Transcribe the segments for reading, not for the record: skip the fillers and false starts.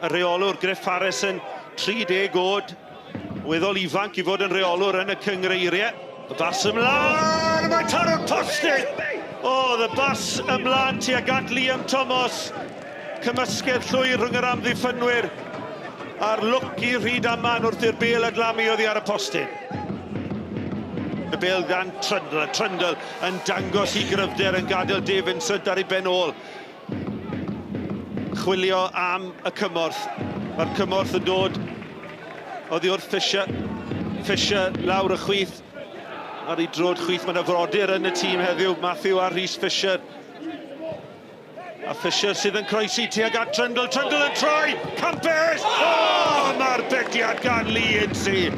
y reolwr Griff Harrison, 30 oed, weddol ifanc I fod yn reolwr yn y cyngreiriau. Y bas ymlaen, mae'n taro'r postyn! O, y bas ymlaen tuag at Liam Thomas. Cymysgedd llwyr rhwng yr amddiffynwyr. A'r lwc I Rhydaman wrth i'r bêl adlamu oddi ar y postyn. Y bêl gan Trundle yn dangos I gryfder yn gadael Dave Vincent ar ei ben ôl. Chwilio am y cymorth. Mae'r cymorth yn dod oddi wrth Fisher. Fisher lawr y chwith. Ar ei drod chwith, mae'n afrodyr yn y tîm heddiw, Matthew a Rhys Fisher. A Fisher sydd yn croesi tuag at Trundle. Trundle yn troi! Campus! O, mae'r bediad gan Lee Insy.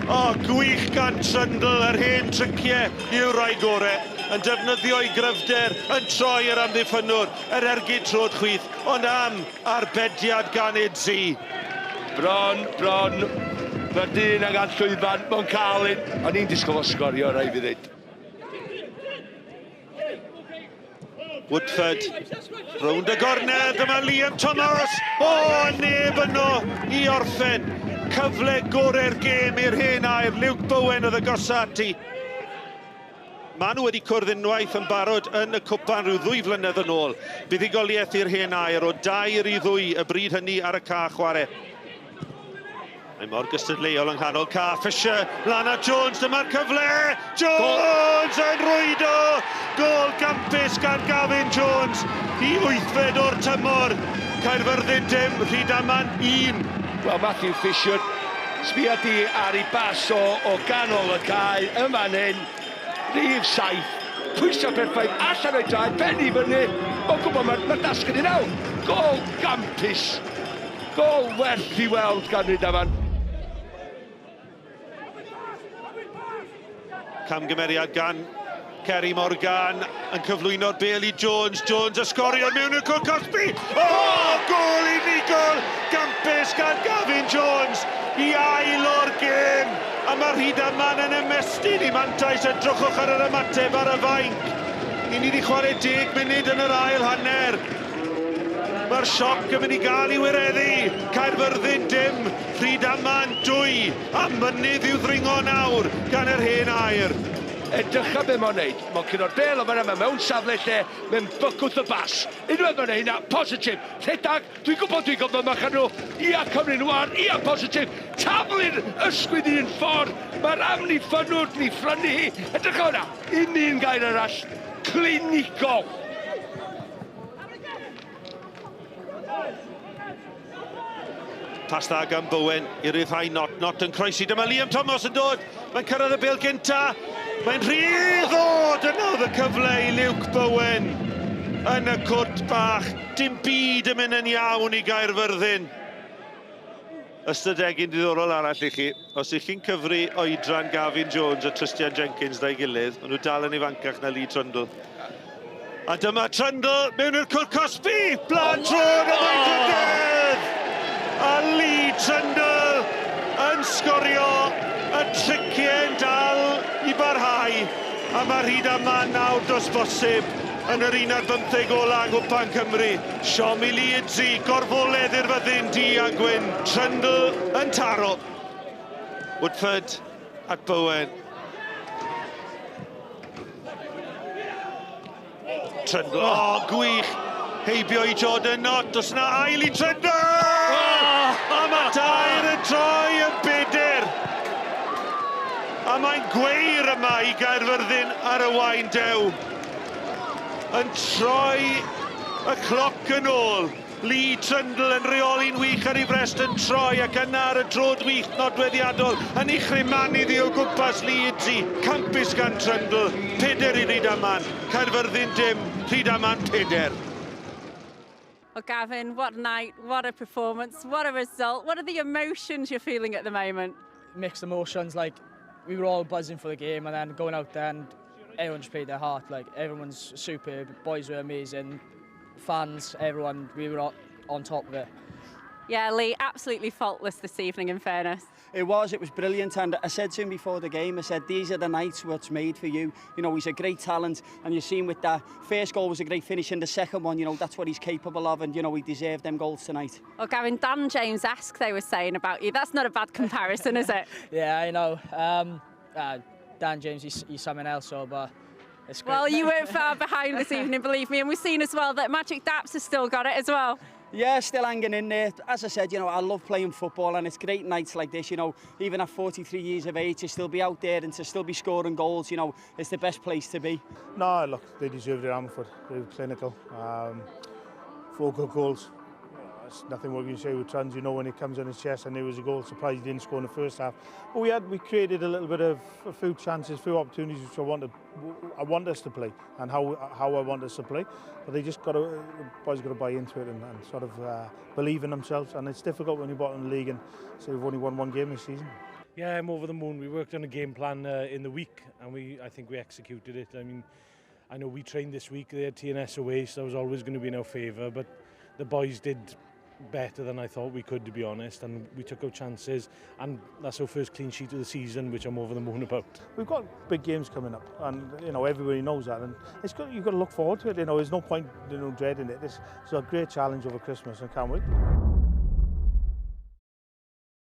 O, gwych gan Trundle, yr hen triciau yw'r rai gorau. Yn defnyddio I gryfder, yn troi yr amddiffynwr, yr ergyd trod chwith, ond am arbediad gan Insy. Bron. Mae'r dyn ag at Cwpan, mae'n cael un. O'n i'n disgwyl o sgorio, rai fi ddweud. Woodford, rownd y gornel, dyma Liam Thomas. O, neb yno I orffen. Cyfle gorau'r gêm i'r hen air, Luke Bowen oedd y gosati. Maen nhw wedi cwrdd unwaith yn barod yn y cwpan rhyw 2 flynedd yn ôl. Buddigoliaeth i'r hen air o 2 I 2 y bryd hynny ar y ca chwarae. Mae mor gystadleuol yng nghanol ca. Fisher, Lana Jones, dyma'r cyfle! Jones yn rwydo! Gol campus gan Gavin Jones I 8fed o'r tymor. Caerfyrddin dim, Rhydaman 1. Wel, Matthew Fisher, sbia di ar ei bas o ganol y cae, yn fan hyn, rhif 7, pwysau perffaith, allan o'i draed, pen I fyny, o gwybod mae'r dasgyn I nawr. Gol campus, gol werth I weld gan Rhydaman. Camgymeriad gan Ceri Morgan yn cyflwyno'r bêl I Jones. Jones ysgorio mewn i'r Cwrt Cosby. O, gol unigol! Campus gan Gavin Jones I ail o'r gêm. A mae Rhydaman yn ymestyn I mantais. Edrychwch ar yr ymateb ar y fainc. I ni wedi chwarae 10 munud yn yr ail hanner. Mae'r sioc yn mynd I gael I wireddu. Caerfyrddin dim, Rhydaman 2. A mynydd i'w ddringo nawr gan yr hen air. Edrych am be mae'n neud. Mae'n cyn o'r bel o fan yma mewn safle lle, mewn bygwth y bas. Unwaith mae'n neud na, positif. Rhedag, dwi'n gwybod mae'n chan nhw. Ia Cymru Nwar, ia positif. Taflu'r ysgwyd i'n ffordd. Mae'r amddiffynwr ni ffrynu hi. Edrych am hwnna, un gair arall. Clinigol. Pas dda gan Bowen I ryddhau Not yn croesi. Dyma Liam Thomas yn dod. Mae'n cyrraedd y bêl gynta. Mae'n rhydd ddod yna oedd y cyfle I Luke Bowen. Yn y cwrt bach. Dim byd yn mynd yn iawn I Gaerfyrddin. Ystadegyn diddorol arall I chi. Os ych chi'n cyfri oedran Gavin Jones a Tristan Jenkins da'i gilydd, maen nhw dal yn ifancach na Lee Trundle. A dyma Trundle mewn i'r Cwrt Cosby. Blaen trôn a mae'n dydedd! A Lee Trundle yn sgorio y triciau'n dal I barhau. A mae Rhydaman nawr dros bosib yn yr 11 ola yng Cwpan Cymru. Siomi Lee Insy, gorfoledd i'r fyddin di a gwyn. Trundle yn taro. Woodford at Bowen. Trundle, o, gwych. Heibio I Jordan Not, os yna ail I Trundle! A mae dair yn troi yn bedyr. A mae'n gweir yma I Gaerfyrddin ar y wain dew. Yn troi y cloc yn ôl. Lee Trundle yn reoli'n wych ar ei frest yn troi ac yna ar y drod wych nodweddiadol. Yn ei chrymanydd I o gwmpas Lee Insy. Campus gan Trundle. 4 I Rhydaman. Caerfyrddin dim. Rhydaman 4. Well, Gavin, what a night, what a performance, what a result. What are the emotions you're feeling at the moment? Mixed emotions, like we were all buzzing for the game and then going out there and everyone just played their heart. Like everyone's superb, boys were amazing, fans, everyone, we were on top of it. Yeah, Lee, absolutely faultless this evening, in fairness. It was brilliant, and I said to him before the game, I said, these are the nights what's made for you. You know, he's a great talent, and you've seen with that first goal was a great finish, and the second one, you know, that's what he's capable of, and, you know, he deserved them goals tonight. Well, Gavin, Dan James-esque they were saying about you. That's not a bad comparison, is it? Yeah, I know. Dan James, he's something else, so, but it's great. Well, you weren't far behind this evening, believe me, and we've seen as well that Magic Daps has still got it as well. Yeah, still hanging in there. As I said, you know, I love playing football, and it's great nights like this, you know, even at 43 years of age, to still be out there and to still be scoring goals, you know, it's the best place to be. No, look, they deserve their arm for it. They were clinical. 4 good goals. There's nothing more you can say with Trans, you know, when it comes on his chest, and there was a goal. Surprised he didn't score in the first half. But we created a little bit of a few chances, a few opportunities which I want us to play, and how I want us to play. But they just the boys got to buy into it and sort of believe in themselves. And it's difficult when you're bottom of the league and say we've only won 1 game this season. Yeah, I'm over the moon. We worked on a game plan in the week, and I think we executed it. I mean, I know we trained this week. They had TNS away, so that was always going to be in our favour. But the boys did better than I thought we could, to be honest, and we took our chances, and that's our first clean sheet of the season, which I'm over the moon about. We've got big games coming up, and you know everybody knows that, and you've got to look forward to it. You know, there's no point dreading it. It's a great challenge over Christmas, and can't wait.